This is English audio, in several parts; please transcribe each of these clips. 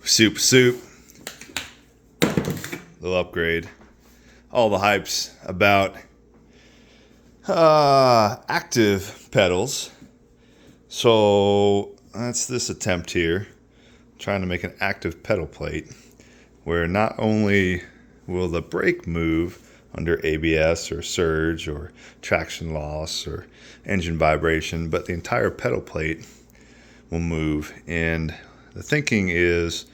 Soup. Little upgrade. All the hypes about active pedals. So that's this attempt here. Trying to make an active pedal plate where not only will the brake move under ABS or surge or traction loss or engine vibration, but the entire pedal plate will move. And the thinking is,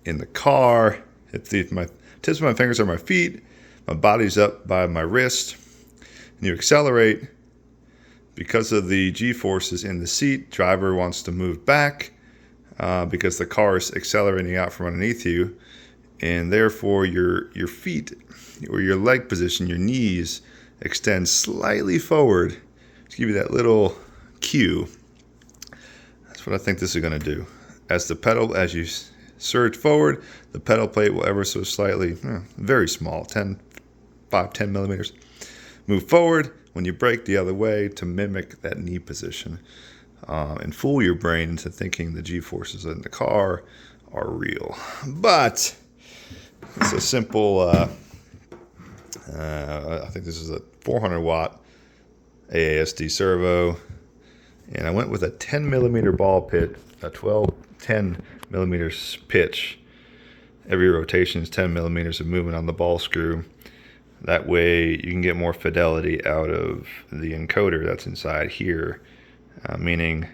in the car, my tips of my fingers are my feet, my body's up by my wrist, and you accelerate. Because of the G-forces in the seat, driver wants to move back because the car is accelerating out from underneath you, and therefore your feet or your leg position, your knees, extend slightly forward to give you that little cue. That's what I think this is going to do. As you surge forward, the pedal plate will ever so slightly, very small, 10 millimeters, move forward when you brake the other way to mimic that knee position and fool your brain into thinking the G-forces in the car are real. But it's a simple, I think this is a 400 watt AASD servo, and I went with a 10 millimeter ball pit, a 10 millimeters pitch. Every rotation is 10 millimeters of movement on the ball screw. That way you can get more fidelity out of the encoder that's inside here, meaning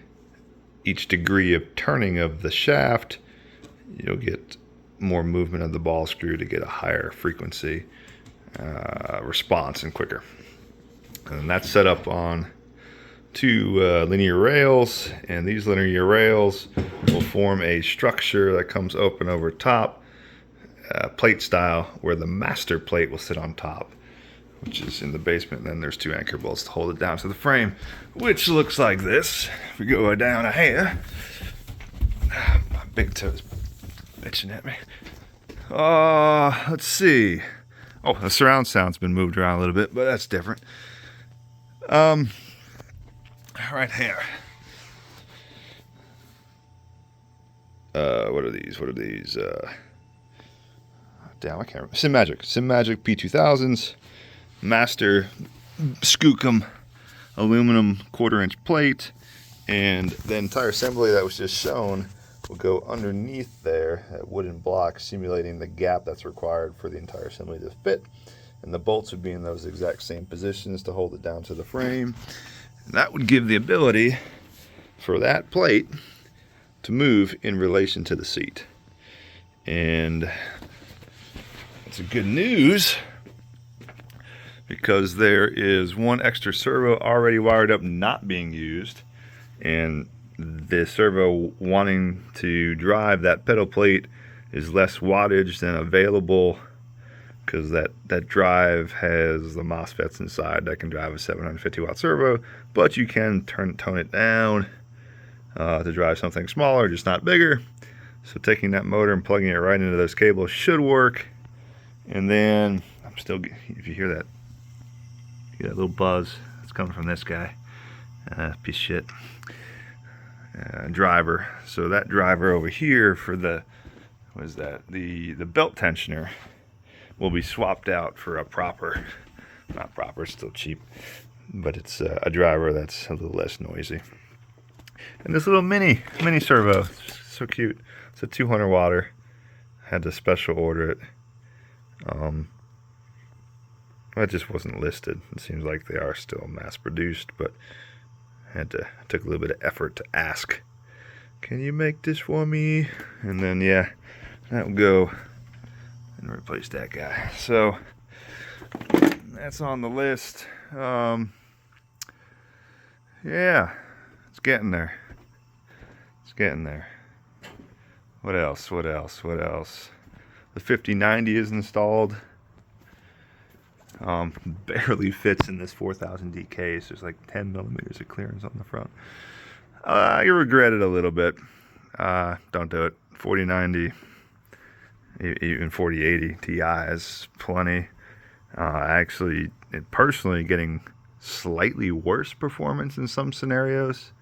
each degree of turning of the shaft, you'll get more movement of the ball screw to get a higher frequency response and quicker. And that's set up on two linear rails, and these linear rails will form a structure that comes open over top, plate style, where the master plate will sit on top, which is in the basement. And then there's two anchor bolts to hold it down to the frame, which looks like this. If we go down a hair, my big toe's bitching at me. Let's see. Oh, the surround sound's been moved around a little bit, but that's different. Right here. What are these? Damn, I can't remember. SimRig P2000s. Master Skookum aluminum 1/4-inch plate. And the entire assembly that was just shown will go underneath there, that wooden block, simulating the gap that's required for the entire assembly to fit. And the bolts would be in those exact same positions to hold it down to the frame. And that would give the ability for that plate to move in relation to the seat. And it's a good news because there is one extra servo already wired up not being used, and the servo wanting to drive that pedal plate is less wattage than available, because that drive has the MOSFETs inside that can drive a 750 watt servo, but you can tone it down to drive something smaller, just not bigger. So taking that motor and plugging it right into those cables should work. And then if you hear that little buzz, it's coming from this guy, piece of shit, driver. So that driver over here for the belt tensioner will be swapped out for a proper, not proper, it's still cheap, but it's a driver that's a little less noisy. And this little mini servo, so cute. It's a 200 watter. Had to special order it. It just wasn't listed. It seems like they are still mass produced, but took a little bit of effort to ask, can you make this for me? And then that will go and replace that guy. So that's on the list. It's getting there. What else? The 5090 is installed. Barely fits in this 4000 D case. There's like 10 millimeters of clearance on the front. You regret it a little bit. Don't do it. 4090, even 4080 Ti is plenty. Actually, personally getting slightly worse performance in some scenarios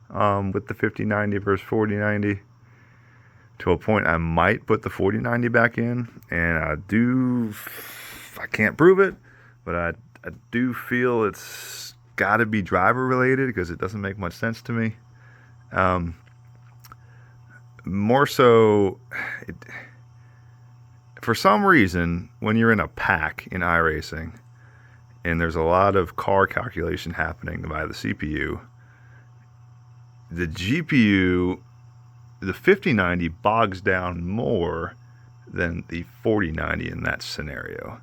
with the 5090 versus 4090. to a point I might put the 4090 back in, and I can't prove it, but I do feel it's got to be driver related because it doesn't make much sense to me. More so, for some reason, when you're in a pack in iRacing, and there's a lot of car calculation happening via the CPU, the GPU, the 5090 bogs down more than the 4090 in that scenario.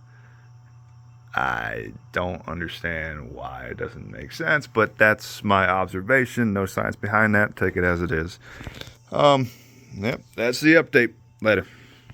I don't understand why. It doesn't make sense, but that's my observation. No science behind that. Take it as it is. Yep, that's the update. Later.